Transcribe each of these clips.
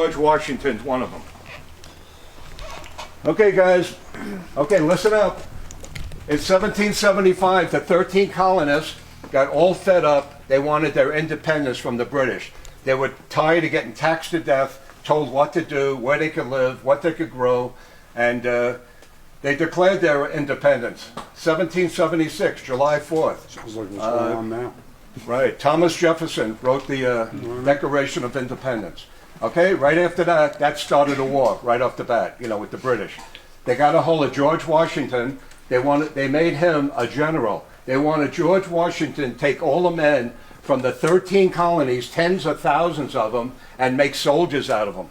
George Washington's one of them. Okay, guys. Okay, listen up. In 1775, the 13 colonists got all fed up. They wanted their independence from the British. They were tired of getting taxed to death, told what to do, where they could live, what they could grow, and they declared their independence. 1776, July 4th. Sounds like what's going on now. Right. Thomas Jefferson wrote the Declaration of Independence. Okay, right after that, that started a war right off the bat, you know, with the British. They got a hold of George Washington. They made him a general. They wanted George Washington to take all the men from the 13 colonies, tens of thousands of them, and make soldiers out of them.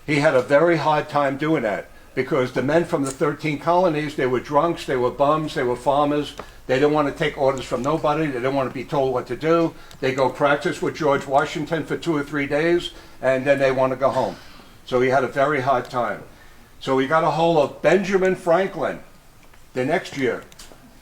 He had a very hard time doing that because the men from the 13 colonies, they were drunks, they were bums, they were farmers. They didn't want to take orders from nobody. They didn't want to be told what to do. They go practice with George Washington for 2 or 3 days, and then they want to go home. So he had a very hard time. So he got a hold of Benjamin Franklin the next year,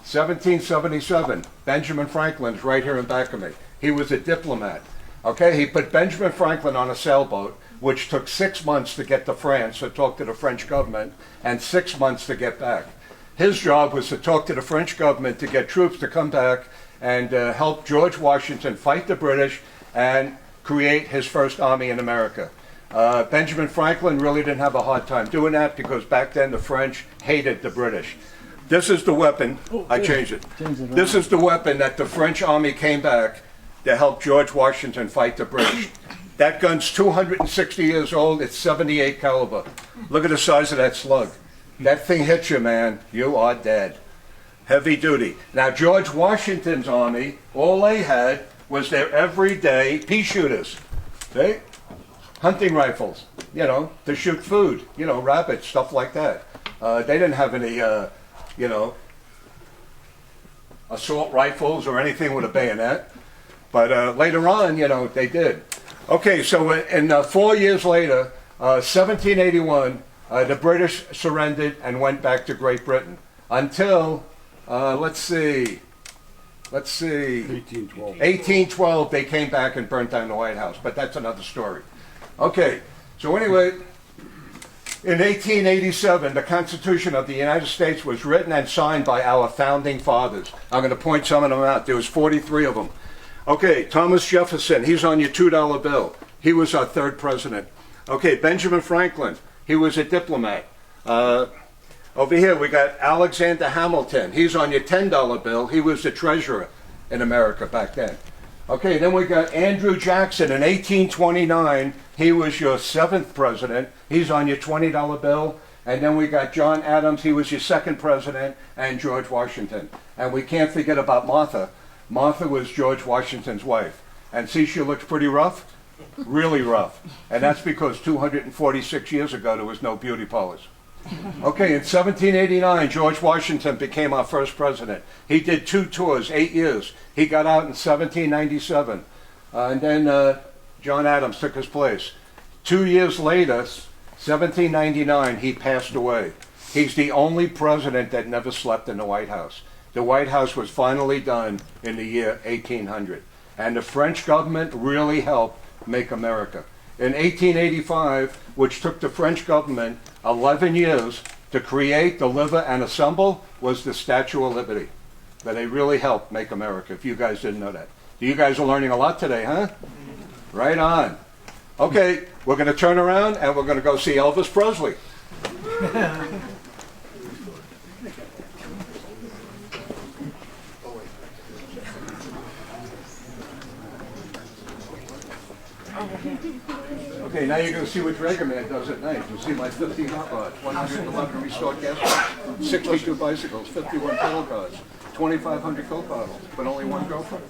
1777. Benjamin Franklin's right here in back of me. He was a diplomat. Okay, he put Benjamin Franklin on a sailboat, which took 6 months to get to France to talk to the French government, and 6 months to get back. His job was to talk to the French government to get troops to come back and help George Washington fight the British and create his first army in America. Benjamin Franklin really didn't have a hard time doing that because back then the French hated the British. This is the weapon. I changed it. This is the weapon that the French army came back to help George Washington fight the British. That gun's 260 years old. It's 78 caliber. Look at the size of that slug. That thing hits you, man, you are dead. Heavy duty. Now, George Washington's army, all they had was their everyday pea shooters. See? Hunting rifles, you know, to shoot food, you know, rabbits, stuff like that. They didn't have any, you know, assault rifles or anything with a bayonet. But later on, you know, they did. Okay, so in 4 years later, 1781, the British surrendered and went back to Great Britain until, let's see, 1812. 1812, they came back and burnt down the White House, but that's another story. Okay, so anyway, in 1887, the Constitution of the United States was written and signed by our founding fathers. I'm going to point some of them out. There was 43 of them. Okay, Thomas Jefferson, he's on your $2 bill. He was our third president. Okay, Benjamin Franklin, he was a diplomat. Over here we got Alexander Hamilton. He's on your $10 bill. He was the treasurer in America back then. Okay, then we got Andrew Jackson in 1829. He was your 7th president. He's on your $20 bill. And then we got John Adams. He was your 2nd president, and George Washington. And we can't forget about Martha. Martha was George Washington's wife. And see, she looked pretty rough. Really rough. And that's because 246 years ago there was no beauty parlors. Okay, in 1789, George Washington became our first president. He did 2 tours, 8 years. He got out in 1797. And then John Adams took his place. 2 years later, 1799, he passed away. He's the only president that never slept in the White House. The White House was finally done in the year 1800. And the French government really helped make America. In 1885, which took the French government 11 years to create, deliver, and assemble, was the Statue of Liberty. But they really helped make America, if you guys didn't know that. You guys are learning a lot today, huh? Right on. Okay, we're going to turn around and we're going to go see Elvis Presley. Okay, now you're going to see what Dragonman does at night. You'll see my 50 hot rods, 111 restored gas pumps, 62 bicycles, 51 pedal cars, 2,500 Coke bottles, but only one girlfriend.